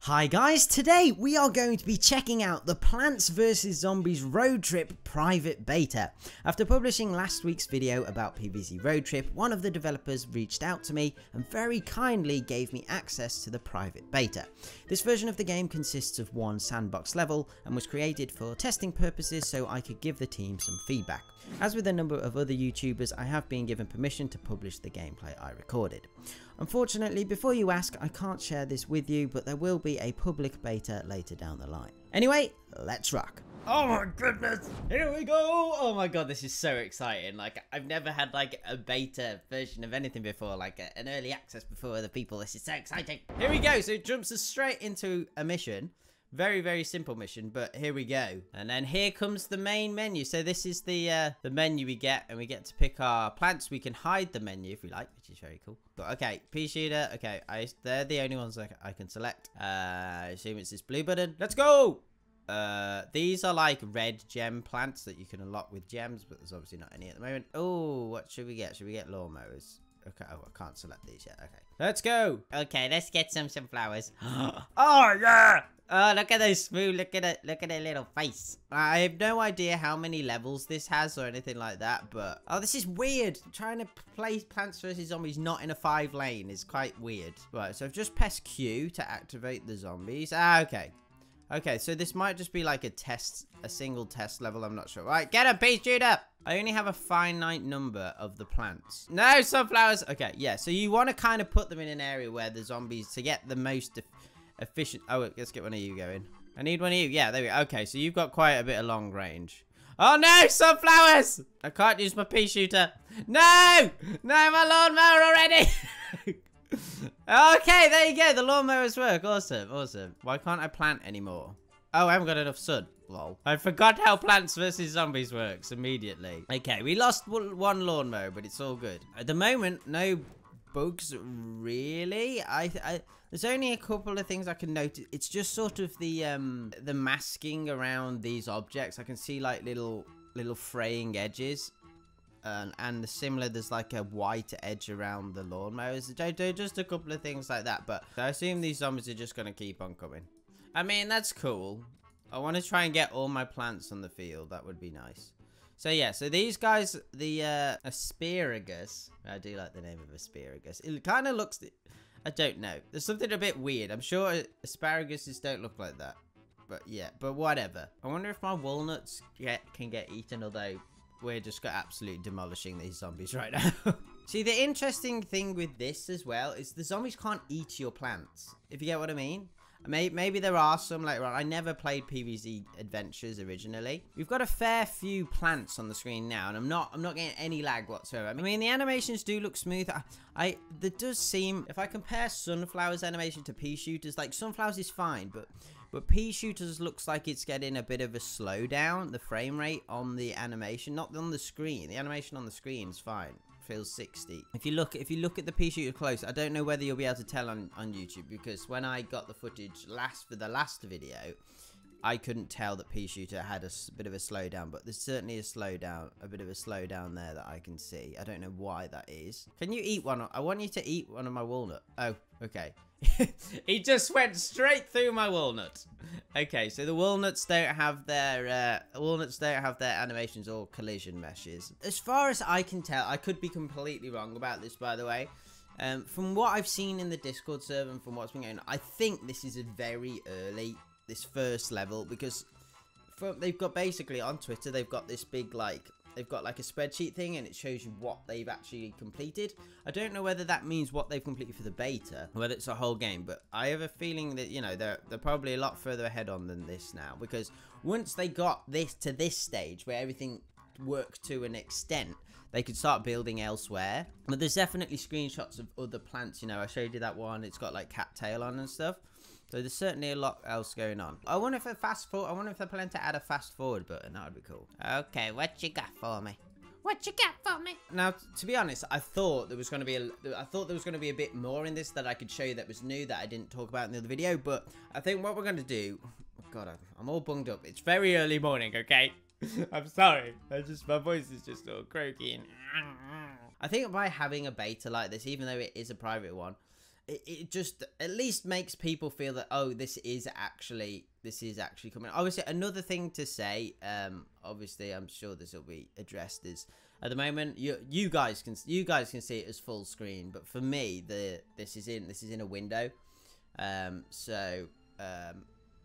Hi guys, today we are going to be checking out the Plants vs Zombies Road Trip private beta. After publishing last week's video about PvZ Road Trip, one of the developers reached out to me and very kindly gave me access to the private beta. This version of the game consists of one sandbox level and was created for testing purposes so I could give the team some feedback. As with a number of other YouTubers, I have been given permission to publish the gameplay I recorded. Unfortunately, before you ask, I can't share this with you, but there will be a public beta later down the line. Anyway, let's rock. Oh my goodness, here we go. Oh my god, this is so exciting. Like, I've never had like a beta version of anything before, like an early access before other people. This is so exciting. Here we go. So it jumps us straight into a mission. Very, very simple mission, but here we go. And then here comes the main menu. So this is the menu we get, and we get to pick our plants. We can hide the menu if we like, which is very cool. But okay, pea shooter. Okay, they're the only ones I can select. I assume it's this blue button. Let's go. These are like red gem plants that you can unlock with gems, but there's obviously not any at the moment. Oh, what should we get? Should we get lawnmowers? Okay, oh, I can't select these yet. Okay, let's go. Okay, let's get some flowers. Oh yeah. Oh, look at those smooth. Look at their little face. I have no idea how many levels this has or anything like that, but oh, this is weird. Trying to play Plants vs Zombies not in a 5-lane is quite weird. Right, so I've just pressed Q to activate the zombies. Ah, okay. Okay, so this might just be like a single test level. I'm not sure. Right, get him, pea shooter. I only have a finite number of the plants. No, sunflowers. Okay, yeah, so you want to kind of put them in an area where the zombies, to get the most efficient. Oh, let's get one of you going. I need one of you. Yeah, there we go. Okay, so you've got quite a bit of long range. Oh no, sunflowers! I can't use my pea shooter. No! No, my lawnmower already! Okay, there you go. The lawnmowers work. Awesome, awesome. Why can't I plant anymore? Oh, I haven't got enough sun. Lol. I forgot how Plants vs Zombies works immediately. Okay, we lost one lawnmower, but it's all good. At the moment, no bugs really. There's only a couple of things I can notice. It's just sort of the masking around these objects. I can see like little fraying edges. And similar, there's like a white edge around the lawnmowers. Just a couple of things like that, but I assume these zombies are just gonna keep on coming. I mean, that's cool. I want to try and get all my plants on the field. That would be nice. So yeah, so these guys, the asparagus. I do like the name of asparagus. It kind of looks, I don't know. There's something a bit weird. I'm sure asparaguses don't look like that. But yeah, but whatever. I wonder if my walnuts can get eaten, although we're just absolutely demolishing these zombies right now. See, the interesting thing with this as well is the zombies can't eat your plants, if you get what I mean. Maybe there are some later on. I never played PvZ Adventures originally. We've got a fair few plants on the screen now, and I'm not getting any lag whatsoever. I mean, the animations do look smooth. There does seem, if I compare Sunflower's animation to pea shooters, like Sunflower's is fine, but pea shooters looks like it's getting a bit of a slowdown. The frame rate on the animation, not on the screen. The animation on the screen is fine. Feels 60. If you look at the pea shooter close, I don't know whether you'll be able to tell on YouTube, because when I got the footage for the last video, I couldn't tell that pea shooter had a bit of a slowdown, but there's certainly a bit of a slowdown there that I can see. I don't know why that is. Can you eat one? I want you to eat one of my walnut. Oh, okay. He just went straight through my walnut. Okay, so the walnuts don't have their animations or collision meshes. As far as I can tell, I could be completely wrong about this, by the way. From what I've seen in the Discord server and from what's been going on, I think this is a very early, this first level, because they've got basically on Twitter, they've got this big they've got like a spreadsheet thing, and it shows you what they've actually completed. I don't know whether that means what they've completed for the beta, or whether it's a whole game, but I have a feeling that, you know, they're probably a lot further ahead on than this now, because once they got this to this stage where everything worked to an extent, they could start building elsewhere. But there's definitely screenshots of other plants. You know, I showed you that one. It's got like cattail on and stuff. So there's certainly a lot else going on. I wonder if they're planning to add a fast forward button. That would be cool. Okay, what you got for me? What you got for me? Now, to be honest, I thought there was going to be a bit more in this that I could show you that was new that I didn't talk about in the other video. But I think what we're going to do, oh God, I'm all bunged up. It's very early morning, okay? I'm sorry. My voice is just all croaky. I think by having a beta like this, even though it is a private one, it just at least makes people feel that, oh, this is actually coming. Obviously, another thing to say, obviously I'm sure this will be addressed, is at the moment you guys can see it as full screen, but for me this is in a window.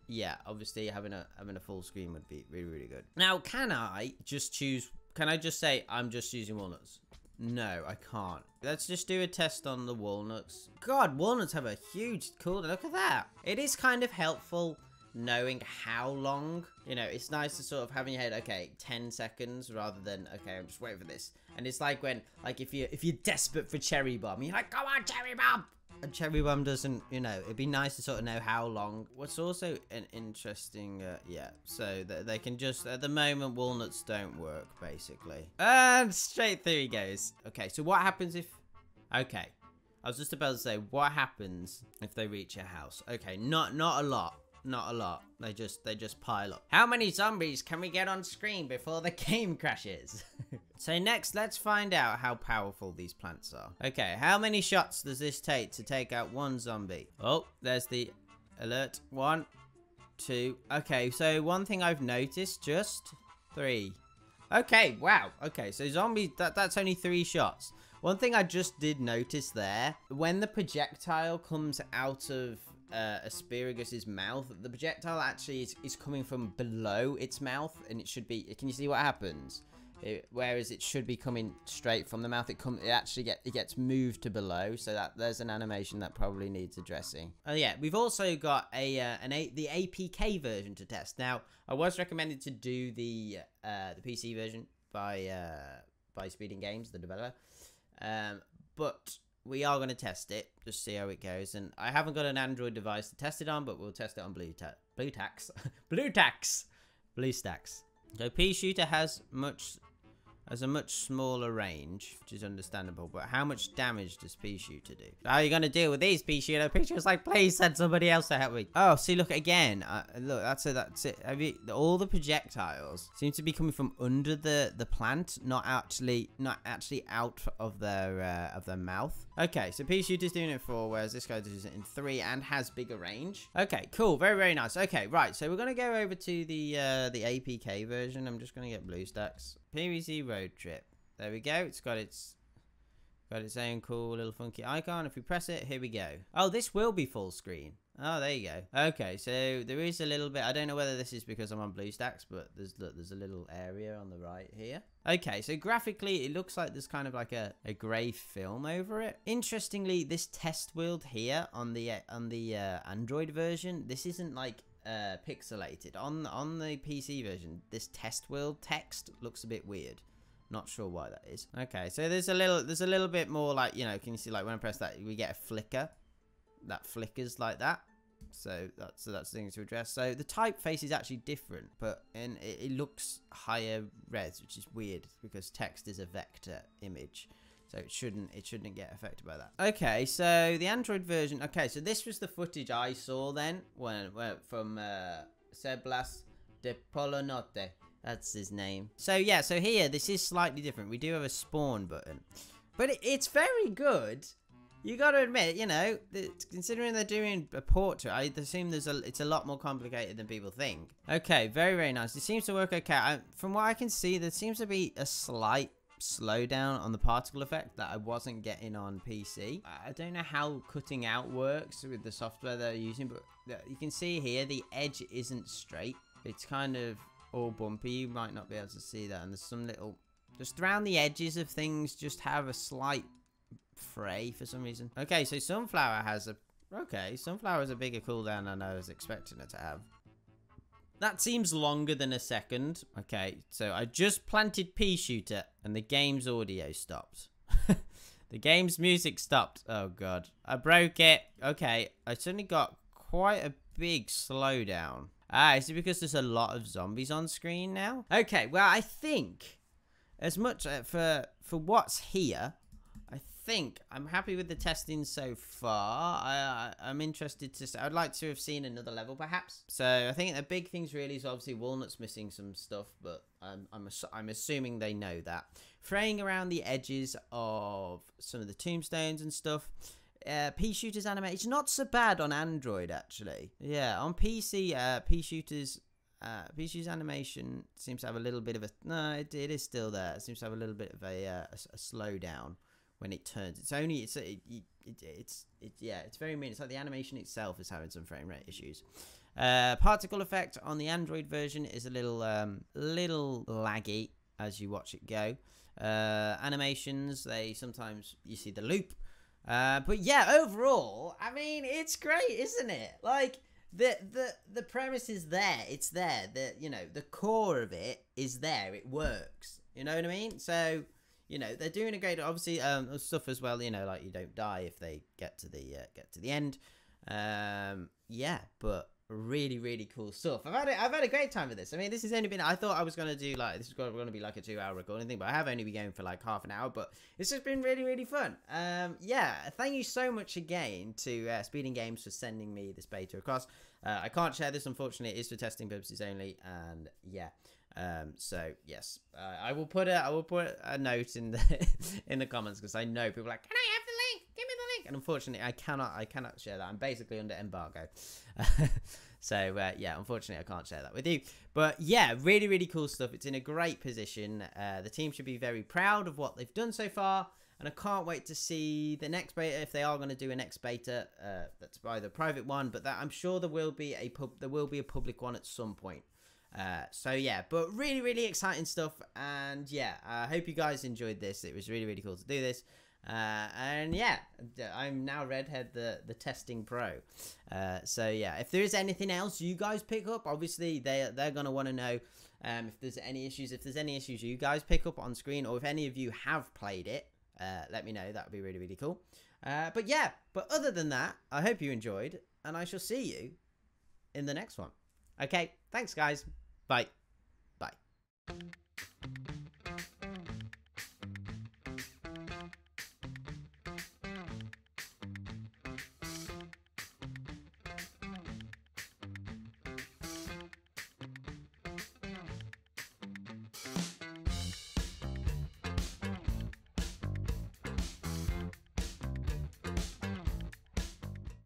Yeah, obviously having a full screen would be really, really good. Now, can I just say I'm just using walnuts? No, I can't. Let's just do a test on the walnuts. God, walnuts have a huge cooldown. Look at that. It is kind of helpful knowing how long. You know, it's nice to sort of have in your head, okay, 10 seconds rather than, okay, I'm just waiting for this. And it's like when, like, if you're desperate for cherry bomb, you're like, come on, cherry bomb! And cherry bomb doesn't, you know, it'd be nice to sort of know how long. What's also an interesting, yeah, so they can just, at the moment, walnuts don't work, basically. And straight through he goes. Okay, so what happens if, okay, I was just about to say, what happens if they reach your house? Okay, not a lot. Not a lot. They just pile up. How many zombies can we get on screen before the game crashes? So next, let's find out how powerful these plants are. Okay, how many shots does this take to take out one zombie? Oh, there's the alert. 1, 2. Okay, so one thing I've noticed, just 3. Okay, wow. Okay, so zombies, that's only 3 shots. One thing I just did notice there, when the projectile comes out of Aspiragus's mouth, the projectile actually is coming from below its mouth, and it should be, can you see what happens? Whereas it should be coming straight from the mouth, it actually gets moved to below, so that there's an animation that probably needs addressing. Oh yeah, we've also got the APK version to test. Now, I was recommended to do the PC version by Speeding Games, the developer, but we are going to test it, just see how it goes. And I haven't got an Android device to test it on, but we'll test it on BlueStacks. So Pea Shooter has a much smaller range, which is understandable. But how much damage does Pea Shooter do? How are you going to deal with these, Pea Shooter? Pea Shooter's like, please send somebody else to help me. Oh, see, look again. Look, that's it. All the projectiles seem to be coming from under the plant, not actually out of their mouth. Okay, so Pea Shooter's doing it in 4, whereas this guy does it in 3 and has bigger range. Okay, cool. Very, very nice. Okay, right. So we're going to go over to the APK version. I'm just going to get BlueStacks. PvZ Road Trip. There we go. It's got its own cool little funky icon. If we press it, here we go. Oh, this will be full screen. Oh, there you go. Okay, so there is a little bit. I don't know whether this is because I'm on BlueStacks, but there's a little area on the right here. Okay, so graphically, it looks like there's kind of like a grey film over it. Interestingly, this test world here on the Android version, this isn't like pixelated. On the PC version, this test world text looks a bit weird. Not sure why that is. Okay, so there's a little bit more, like, you know, can you see, like, when I press that, we get a flicker that flickers like that. So that's the thing to address. So the typeface is actually different, but it looks higher res, which is weird because text is a vector image. So it shouldn't get affected by that. Okay, so the Android version. Okay, so this was the footage I saw then from Seblas de Polonote. That's his name. So yeah, so here this is slightly different. We do have a spawn button, but it's very good. You got to admit, you know, considering they're doing a portrait, I assume it's a lot more complicated than people think. Okay, very, very nice. It seems to work okay. From what I can see, there seems to be a slight slowdown on the particle effect that I wasn't getting on PC. I don't know how cutting out works with the software they're using, but you can see here the edge isn't straight. It's kind of all bumpy. You might not be able to see that, and there's some little, just around the edges of things, just have a slight fray for some reason. Okay, so Sunflower has a bigger cooldown than I was expecting it to have. That seems longer than a second. Okay, so I just planted Pea Shooter and the game's audio stopped. The game's music stopped. Oh god, I broke it. Okay, I suddenly got quite a big slowdown. Is it because there's a lot of zombies on screen now? Okay, well, I think as much for what's here, I think I'm happy with the testing so far. I'm interested to. I'd like to have seen another level, perhaps. So I think the big things really is obviously Walnut's missing some stuff, but I'm assuming they know that. Fraying around the edges of some of the tombstones and stuff. Pea Shooter's animation, it's not so bad on Android, actually. Yeah, on PC, Pea Shooter's animation seems to have a little bit of a... No, it is still there. It seems to have a little bit of a slowdown when it turns. It's only... It's very mean. It's like the animation itself is having some frame rate issues. Particle effect on the Android version is a little laggy as you watch it go. Animations, sometimes you see the loop. But yeah, overall, I mean, it's great, isn't it? Like, the premise is there. It's there. The core of it is there. It works. You know what I mean? So, they're doing a great, obviously, stuff as well, like you don't die if they get to the end. Yeah, but really, really cool stuff. I've had a great time with this. I mean, this has only been, I thought I was going to do this is going to be like a 2-hour recording thing, but I have only been going for like half an hour, but it's just been really, really fun. Yeah, thank you so much again to Speeding Games for sending me this beta across. I can't share this, unfortunately. It is for testing purposes only, and yeah. So yes, I will put a note in the comments, because I know people are like, can I have the link? Give me the link. And unfortunately, I cannot share that. I'm basically under embargo. So yeah, unfortunately, I can't share that with you. But yeah, really, really cool stuff. It's in a great position. The team should be very proud of what they've done so far. And I can't wait to see the next beta, if they are going to do a next beta. That's either a private one, but I'm sure there will be a public one at some point. So yeah, but really, really exciting stuff. And yeah, I hope you guys enjoyed this. It was really, really cool to do this. And yeah, I'm now Redhead, the testing pro. So yeah, if there is anything else you guys pick up, obviously they're gonna want to know if there's any issues. If there's any issues you guys pick up on screen, or if any of you have played it, let me know. That would be really, really cool. But yeah, but other than that, I hope you enjoyed, and I shall see you in the next one. Okay, thanks guys. Bye. Bye.